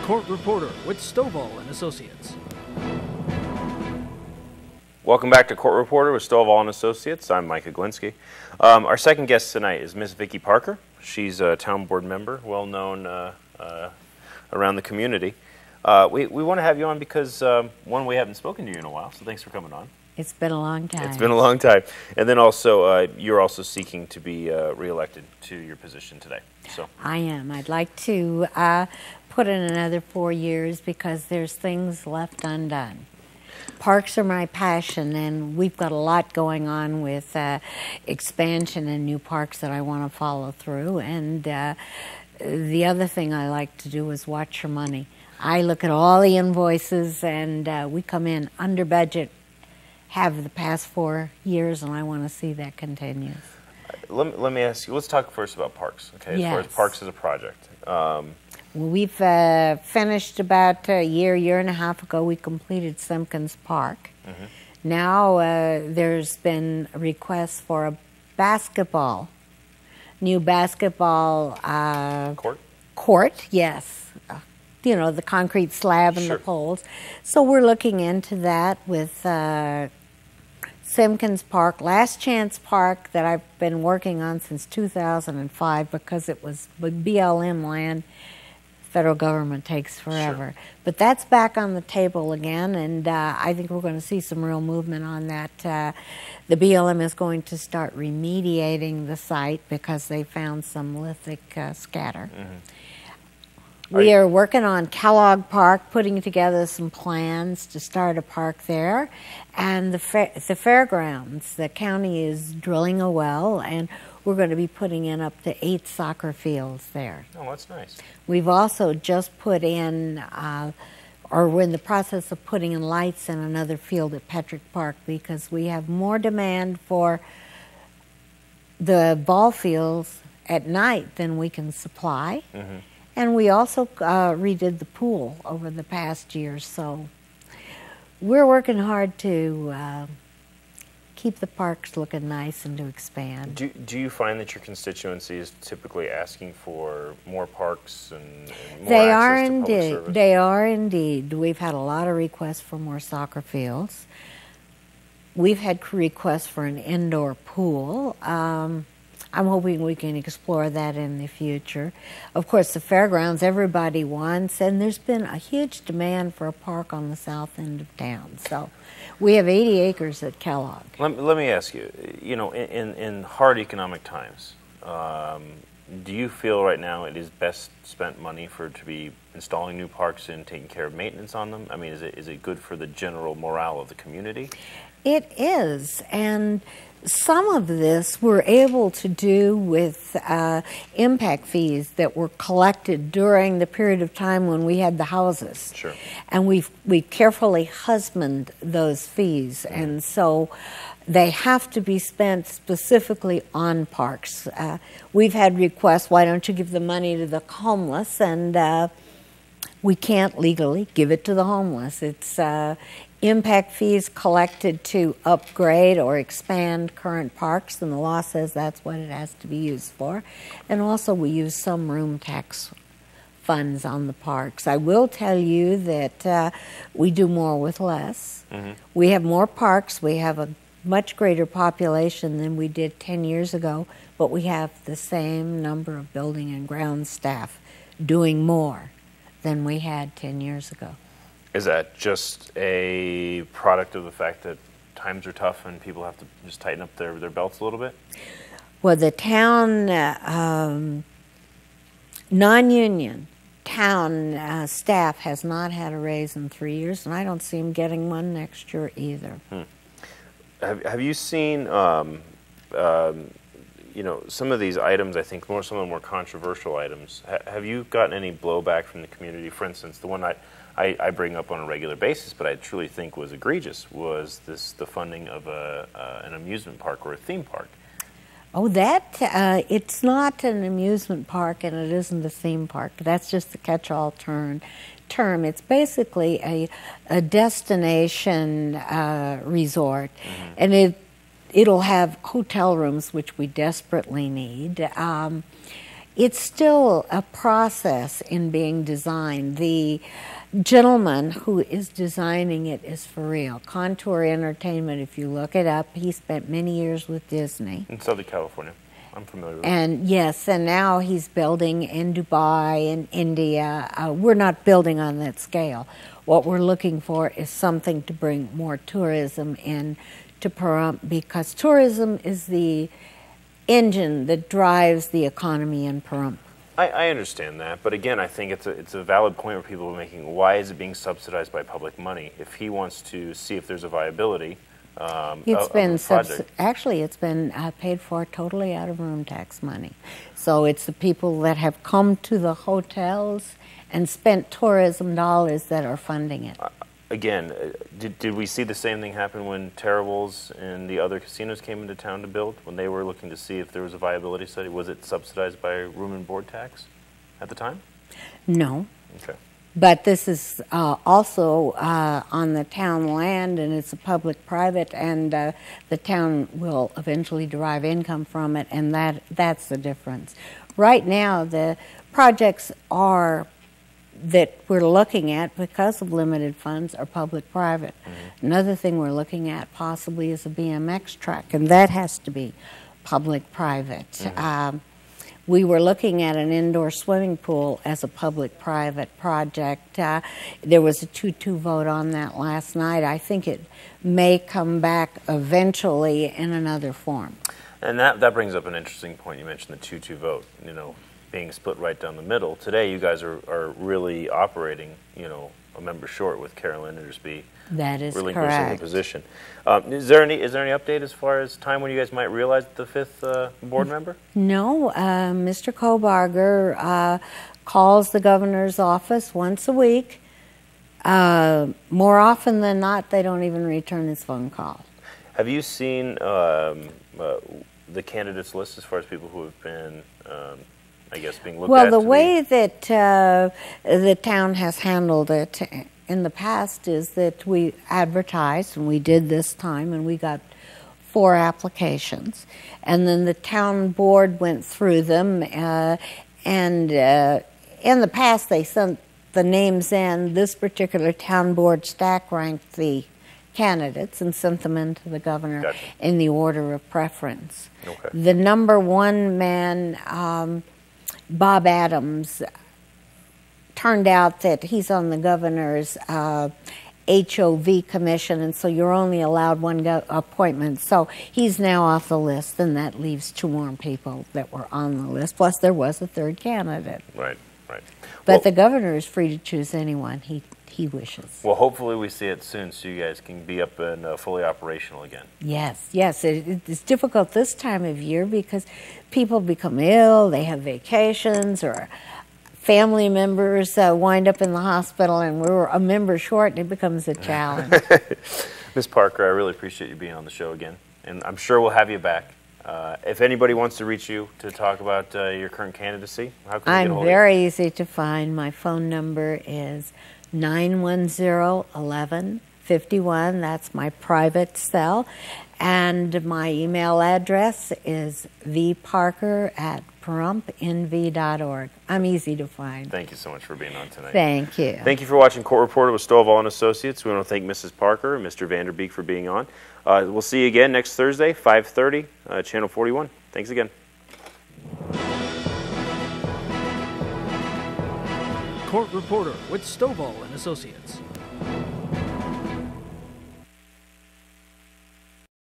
Court Reporter with Stovall Associates. Welcome back to Court Reporter with Stovall Associates. I'm Mike Aglinski. Our second guest tonight is Miss Vicky Parker. She's a town board member, well known around the community. We want to have you on because, one, we haven't spoken to you in a while, so thanks for coming on. It's been a long time. It's been a long time. And then also, you're also seeking to be reelected to your position today. So I am. I'd like to put in another 4 years because there's things left undone. Parks are my passion, and we've got a lot going on with expansion and new parks that I want to follow through. And the other thing I like to do is watch your money. I look at all the invoices, and we come in under budget, have the past 4 years, and I want to see that continues. Let me ask you, let's talk first about parks, okay? Yes. As far as parks as a project. We've finished about a year and a half ago. We completed Simpkins Park. Mm-hmm. Now there's been a request for a new basketball court, yes. You know, the concrete slab and Sure. the poles. So we're looking into that with Simpkins Park, Last Chance Park, that I've been working on since 2005 because it was BLM land. Federal government takes forever. Sure. But that's back on the table again, and I think we're going to see some real movement on that. The BLM is going to start remediating the site because they found some lithic scatter. Mm-hmm. We are working on Kellogg Park, putting together some plans to start a park there. And the fairgrounds, the county is drilling a well, and we're going to be putting in up to 8 soccer fields there. Oh, that's nice. We've also just put in, or we're in the process of putting in lights in another field at Petrick Park because we have more demand for the ball fields at night than we can supply. Mm-hmm. And we also redid the pool over the past year, so we're working hard to keep the parks looking nice and to expand. Do you find that your constituency is typically asking for more parks and more access to public service? They are indeed. We've had a lot of requests for more soccer fields. We've had requests for an indoor pool. I'm hoping we can explore that in the future. Of course, the fairgrounds everybody wants, and there's been a huge demand for a park on the south end of town. So we have 80 acres at Kellogg. Let me ask you, in hard economic times, do you feel right now it is best spent money to be installing new parks and taking care of maintenance on them? I mean, is it good for the general morale of the community? It is, and some of this we're able to do with impact fees that were collected during the period of time when we had the houses. Sure. And we carefully husband those fees, mm-hmm. and so they have to be spent specifically on parks. We've had requests, why don't you give the money to the homeless? And we can't legally give it to the homeless. It's impact fees collected to upgrade or expand current parks, and the law says that's what it has to be used for. And also we use some room tax funds on the parks. I will tell you that we do more with less. Mm-hmm. We have more parks. We have a much greater population than we did 10 years ago, but we have the same number of building and ground staff doing more than we had 10 years ago. Is that just a product of the fact that times are tough and people have to just tighten up their belts a little bit? Well, the town, non-union town staff has not had a raise in 3 years, and I don't see them getting one next year either. Have you seen, some of these items, I think some of the more controversial items, have you gotten any blowback from the community? For instance, the one I bring up on a regular basis, but I truly think was egregious, was the funding of an amusement park or a theme park. Oh, it's not an amusement park and it isn't a theme park. That's just the catch-all term. It's basically a destination resort, mm-hmm. and it'll have hotel rooms, which we desperately need. It's still a process in being designed. The gentleman who is designing it is for real. Contour Entertainment, if you look it up, he spent many years with Disney. In Southern California. I'm familiar with it. And yes, and now he's building in Dubai and India. We're not building on that scale. What we're looking for is something to bring more tourism in to Pahrump, because tourism is the engine that drives the economy in Pahrump. I understand that, but again, I think it's a valid point where people are making. Why is it being subsidized by public money? If he wants to see if there's a viability It's been project. actually it's been paid for totally out of room tax money. So it's the people that have come to the hotels and spent tourism dollars that are funding it. Again, did we see the same thing happen when Terrible's and the other casinos came into town to build? When they were looking to see if there was a viability study, was it subsidized by room and board tax at the time? No. Okay. But this is also on the town land, and it's a public-private, and the town will eventually derive income from it, and that's the difference. Right now, the projects that we're looking at, because of limited funds, are public-private. Mm-hmm. Another thing we're looking at possibly is a BMX track, and that has to be public-private. Mm-hmm. We were looking at an indoor swimming pool as a public-private project. There was a 2-2 vote on that last night. I think it may come back eventually in another form. And that brings up an interesting point. You mentioned the 2-2 vote, being split right down the middle. Today, you guys are really operating, a member short, with Carolyn Endersby that is relinquishing correct. the position. Is there any update as far as time when you guys might realize the fifth board member? No, Mr. Kobarger calls the governor's office once a week. More often than not, they don't even return his phone call. Have you seen the candidates list as far as people who have been, being looked at? Well, the way that the town has handled it in the past is that we advertised, and we did this time, and we got 4 applications. And then the town board went through them, and in the past they sent the names in. This particular town board stack ranked the candidates and sent them in to the governor. Gotcha. In the order of preference. Okay. The number 1 man, Bob Adams, turned out that he's on the governor's HOV commission, and so you're only allowed 1 appointment. So he's now off the list, and that leaves 2 more people that were on the list. Plus, there was a 3rd candidate. Right. But the governor is free to choose anyone he wishes. Well, hopefully we see it soon, so you guys can be up and fully operational again. Yes. It's difficult this time of year because people become ill, they have vacations, or family members wind up in the hospital, and we're a member short, and it becomes a challenge. Ms. Parker, I really appreciate you being on the show again, and I'm sure we'll have you back. If anybody wants to reach you to talk about your current candidacy, how can they get a hold of you? I'm very easy to find. My phone number is 910-1151. That's my private cell. And my email address is vparker@PahrumpNV.org. I'm easy to find. Thank you so much for being on tonight. Thank you. Thank you for watching Court Reporter with Stovall Associates. We want to thank Mrs. Parker and Mr. Vanderbeek for being on. We'll see you again next Thursday, 5:30, Channel 41. Thanks again. Court Reporter with Stovall Associates.